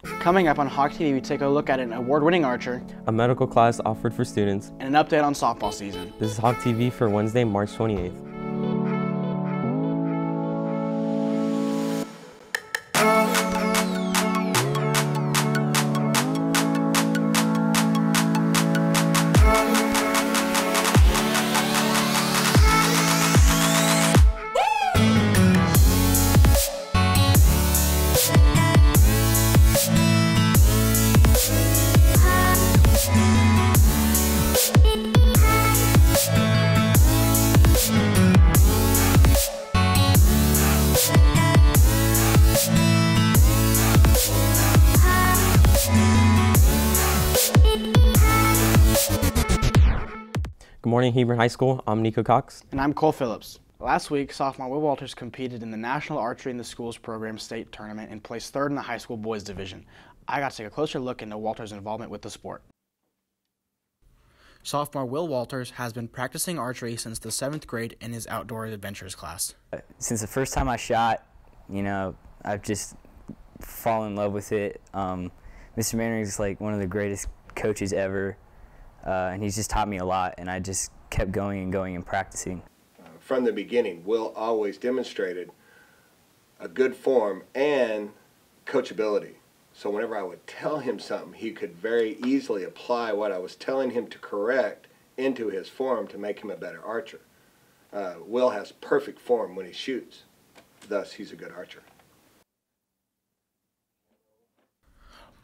Coming up on HawkTV, we take a look at an award-winning archer, a medical class offered for students, and an update on softball season. This is HawkTV for Wednesday, March 28th. Good morning, Hebron High School. I'm Nico Cox. And I'm Cole Phillips. Last week, sophomore Will Walters competed in the National Archery in the Schools program state tournament and placed third in the high school boys division. I got to take a closer look into Walters' involvement with the sport. Sophomore Will Walters has been practicing archery since the 7th grade in his outdoor adventures class. Since the first time I shot, I've just fallen in love with it. Mr. Mannering is like one of the greatest coaches ever. And he's just taught me a lot, and I just kept going and practicing. From the beginning, Will always demonstrated a good form and coachability. So whenever I would tell him something, he could very easily apply what I was telling him to correct into his form to make him a better archer. Will has perfect form when he shoots, thus he's a good archer.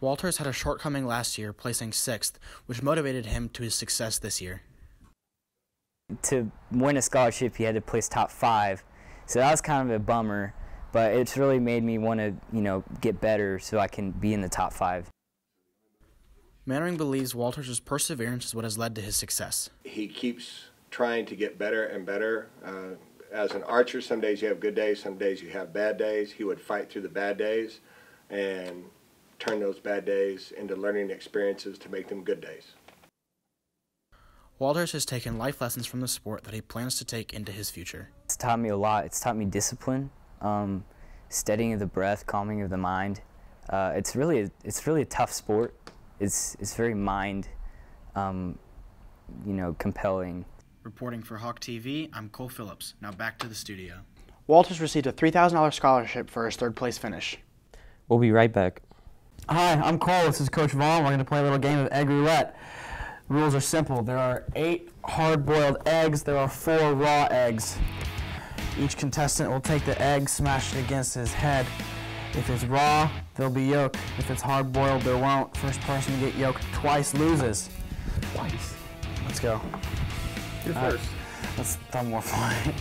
Walters had a shortcoming last year, placing 6th, which motivated him to his success this year. To win a scholarship, he had to place top 5, so that was kind of a bummer, but it's really made me want to, get better so I can be in the top 5. Mannering believes Walters' perseverance is what has led to his success. He keeps trying to get better and better. As an archer, some days you have good days, some days you have bad days. He would fight through the bad days and turn those bad days into learning experiences to make them good days. Walters has taken life lessons from the sport that he plans to take into his future. It's taught me a lot. It's taught me discipline, steadying of the breath, calming of the mind. It's really a tough sport. It's very mind, compelling. Reporting for HawkTV, I'm Cole Phillips. Now back to the studio. Walters received a $3,000 scholarship for his 3rd place finish. We'll be right back. Hi, I'm Cole. This is Coach Vaughn. We're going to play a little game of egg roulette. The rules are simple. There are 8 hard-boiled eggs. There are 4 raw eggs. Each contestant will take the egg, smash it against his head. If it's raw, there'll be yolk. If it's hard-boiled, there won't. First person to get yolk twice loses. Twice? Let's go. You're first. Let's throw more fun.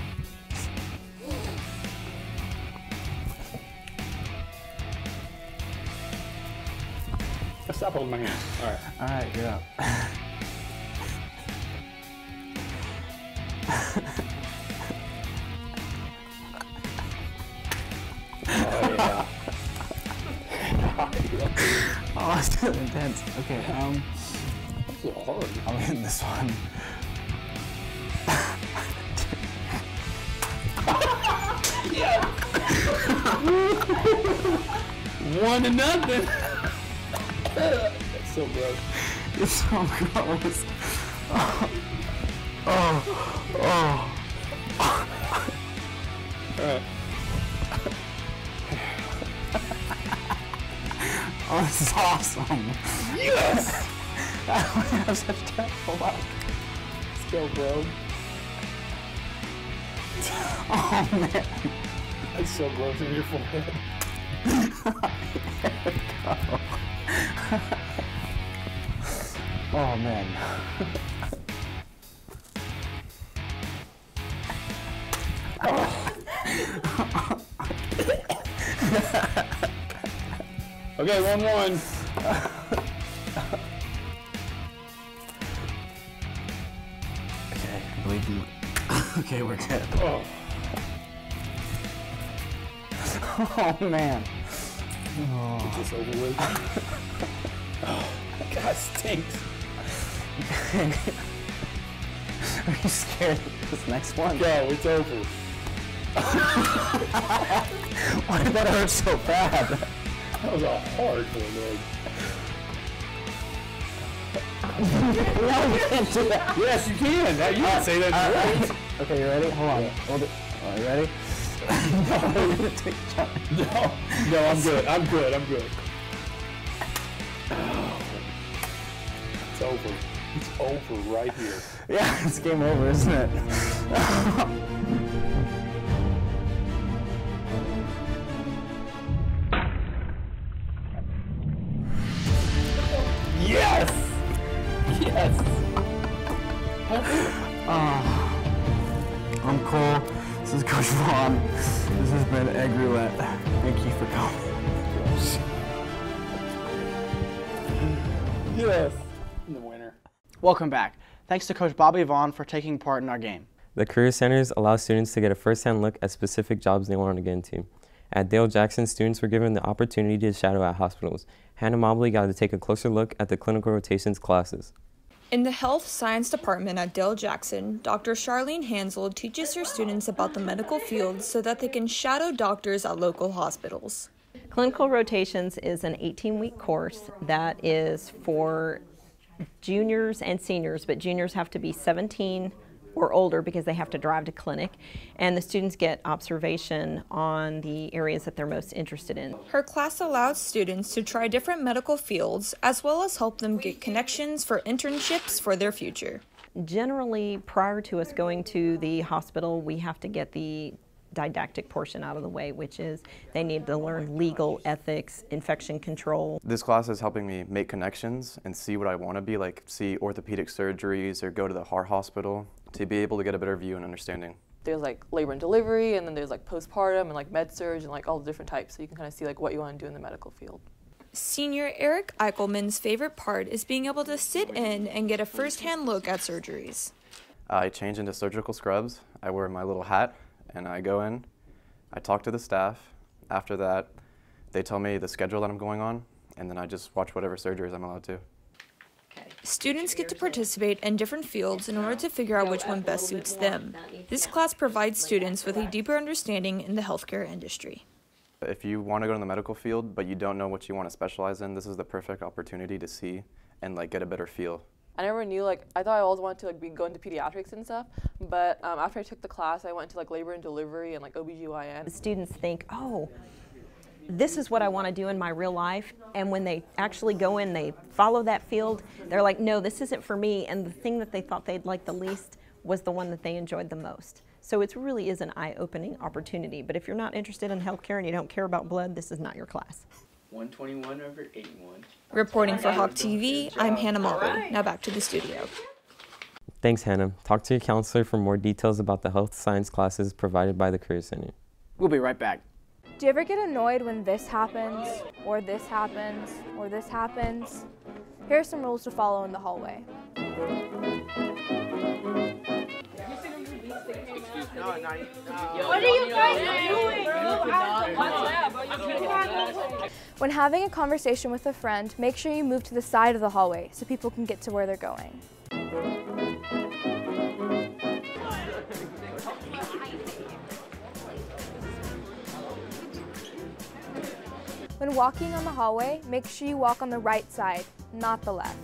Stop holding my hand. All right. All right, you're up. Oh, yeah. Oh, it's still intense. Okay, That's a little hard. I'm hitting this one. Yeah. 1-0. That's so gross. It's so gross. Oh. All right. Oh, this is awesome. Yes! I have such terrible luck. Let's go, bro. Oh, man. That's so gross in your forehead. There we go. Oh, man. Okay, 1-1. Okay, I believe you. Okay, we're good. Oh. Oh, man. Get this over with. Oh, God, stinks. Are you scared of this next one? Go, it's over. Why did that hurt so bad? That was a hard one, No, we can't do that. Yes, you can. Now you can say that. Okay, you ready? Hold on. Hold it. All right, you ready? No, I'm good. I'm good. It's over. It's over right here. Yeah, it's game over, isn't it? Yes! Yes! I'm Cole. This is Coach Vaughn. This has been Egg Roulette. Thank you for coming. Yes! The winner. Welcome back. Thanks to Coach Bobby Vaughn for taking part in our game. The Career Centers allow students to get a first-hand look at specific jobs they want to get into. At Dale Jackson, students were given the opportunity to shadow at hospitals. Hannah Mobley got to take a closer look at the clinical rotations classes. In the Health Science Department at Dale Jackson, Dr. Charlene Hansel teaches her students about the medical field so that they can shadow doctors at local hospitals. Clinical rotations is an 18-week course that is for juniors and seniors, but juniors have to be 17 or older because they have to drive to clinic, and the students get observation on the areas that they're most interested in. Her class allows students to try different medical fields as well as help them get connections for internships for their future. Generally, prior to us going to the hospital, we have to get the didactic portion out of the way, which is they need to learn legal, ethics, infection control. This class is helping me make connections and see what I want to be, like see orthopedic surgeries or go to the heart hospital to be able to get a better view and understanding. There's like labor and delivery, and then there's like postpartum and like med surg and like all the different types, so you can kind of see like what you want to do in the medical field. Senior Eric Eichelman's favorite part is being able to sit in and get a first-hand look at surgeries. I change into surgical scrubs, I wear my little hat, and I go in, I talk to the staff. After that, they tell me the schedule that I'm going on, and then I just watch whatever surgeries I'm allowed to. Students get to participate in different fields in order to figure out which one best suits them. This class provides students with a deeper understanding in the healthcare industry. If you want to go to the medical field, but you don't know what you want to specialize in, this is the perfect opportunity to see and like get a better feel. I never knew, like, I thought I always wanted to like go into pediatrics and stuff, but after I took the class, I went into like labor and delivery and like OBGYN. The students think, oh, this is what I want to do in my real life, and when they actually go in, they follow that field, they're like, no, this isn't for me, and the thing that they thought they'd like the least was the one that they enjoyed the most. So it really is an eye-opening opportunity, but if you're not interested in healthcare and you don't care about blood, this is not your class. 121/81. Reporting for HawkTV, I'm Hannah Mobley. Now back to the studio. Thanks, Hannah. Talk to your counselor for more details about the health science classes provided by the Career Center. We'll be right back. Do you ever get annoyed when this happens, or this happens, or this happens? Here are some rules to follow in the hallway. What are you guys doing? When having a conversation with a friend, make sure you move to the side of the hallway so people can get to where they're going. When walking on the hallway, make sure you walk on the right side, not the left.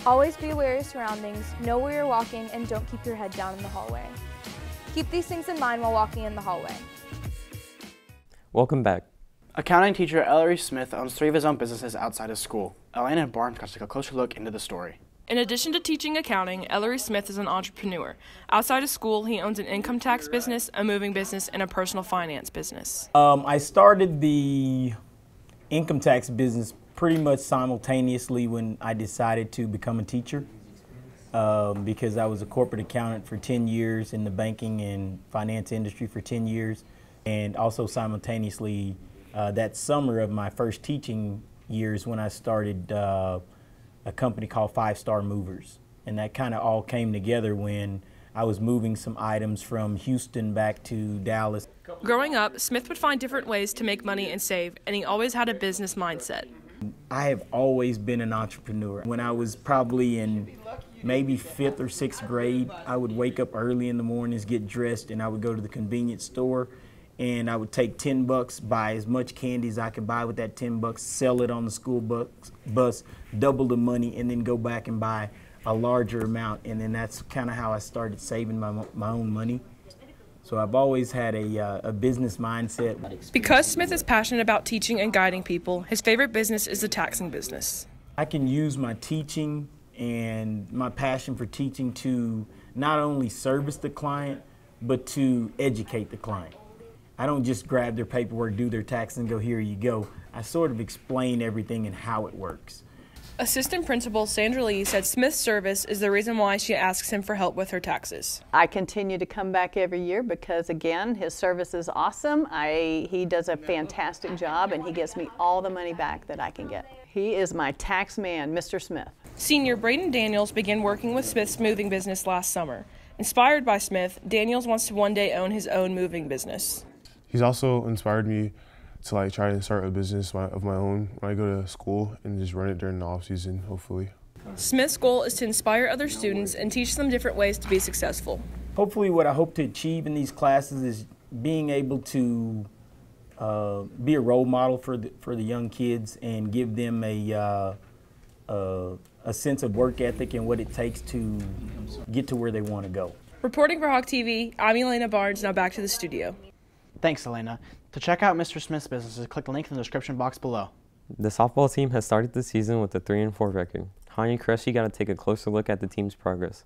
Always be aware of your surroundings, know where you're walking, and don't keep your head down in the hallway. Keep these things in mind while walking in the hallway. Welcome back. Accounting teacher Ellery Smith owns 3 of his own businesses outside of school. Elaine and Barnes got to take a closer look into the story. In addition to teaching accounting, Ellery Smith is an entrepreneur. Outside of school, he owns an income tax business, a moving business, and a personal finance business. I started the income tax business pretty much simultaneously when I decided to become a teacher because I was a corporate accountant for 10 years in the banking and finance industry for 10 years, and also simultaneously that summer of my first teaching years when I started a company called 5 Star Movers. And that kind of all came together when I was moving some items from Houston back to Dallas. Growing up, Smith would find different ways to make money and save, and he always had a business mindset. I have always been an entrepreneur. When I was probably in maybe 5th or 6th grade, I would wake up early in the mornings, get dressed, and I would go to the convenience store, and I would take $10, buy as much candy as I could buy with that $10, sell it on the school bus, double the money, and then go back and buy a larger amount. And then that's kind of how I started saving my own money. So I've always had a business mindset. Because Smith is passionate about teaching and guiding people, his favorite business is the taxing business. I can use my teaching and my passion for teaching to not only service the client, but to educate the client. I don't just grab their paperwork, do their taxes, and go, here you go. I sort of explain everything and how it works. Assistant Principal Sandra Lee said Smith's service is the reason why she asks him for help with her taxes. I continue to come back every year because, again, his service is awesome. He does a fantastic job, and he gives me all the money back that I can get. He is my tax man, Mr. Smith. Senior Braden Daniels began working with Smith's moving business last summer. Inspired by Smith, Daniels wants to one day own his own moving business. He's also inspired me to try to start a business of my own when I go to school and just run it during the off season, hopefully. Smith's goal is to inspire other students and teach them different ways to be successful. Hopefully what I hope to achieve in these classes is being able to be a role model for the young kids and give them a sense of work ethic and what it takes to get to where they want to go. Reporting for HawkTV, I'm Elena Barnes. Now back to the studio. Thanks, Elena. To check out Mr. Smith's businesses, click the link in the description box below. The softball team has started the season with a 3-4 record. Hanya Cressy got to take a closer look at the team's progress.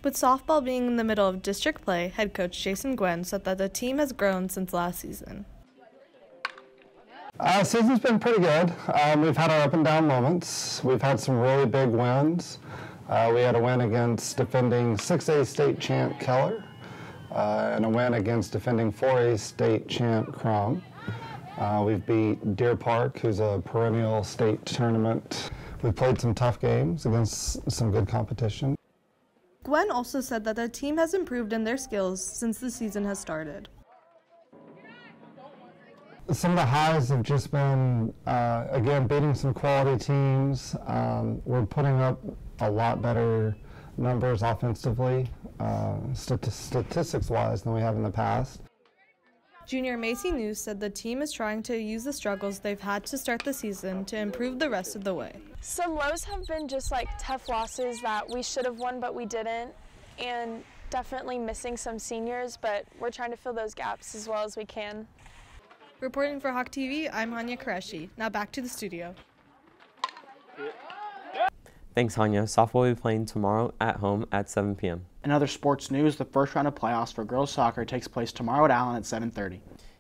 With softball being in the middle of district play, head coach Jason Gwen said that the team has grown since last season. Season's been pretty good. We've had our up and down moments. We've had some really big wins. We had a win against defending 6A state champ Keller. And a win against defending 4A state champ Crum. We've beat Deer Park, who's a perennial state tournament. We've played some tough games against some good competition. Gwen also said that the team has improved in their skills since the season has started. Some of the highs have just been, again, beating some quality teams. We're putting up a lot better numbers offensively, statistics-wise, than we have in the past. Junior Macy News said the team is trying to use the struggles they've had to start the season to improve the rest of the way. Some lows have been just tough losses that we should have won but we didn't, and definitely missing some seniors, but we're trying to fill those gaps as well as we can. Reporting for HawkTV, I'm Hanya Qureshi. Now back to the studio. Thanks, Hanya. Softball will be playing tomorrow at home at 7 p.m. In other sports news, the first round of playoffs for girls soccer takes place tomorrow at Allen at 7:30.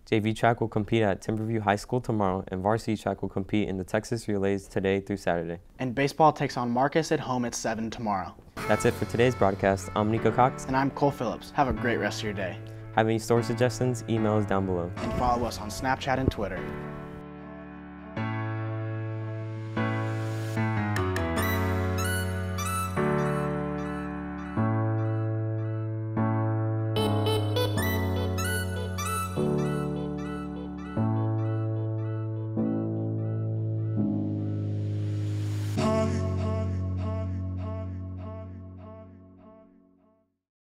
JV track will compete at Timberview High School tomorrow, and varsity track will compete in the Texas Relays today through Saturday. And baseball takes on Marcus at home at 7 tomorrow. That's it for today's broadcast. I'm Nico Cox. And I'm Cole Phillips. Have a great rest of your day. Have any store suggestions? Email us down below. And follow us on Snapchat and Twitter.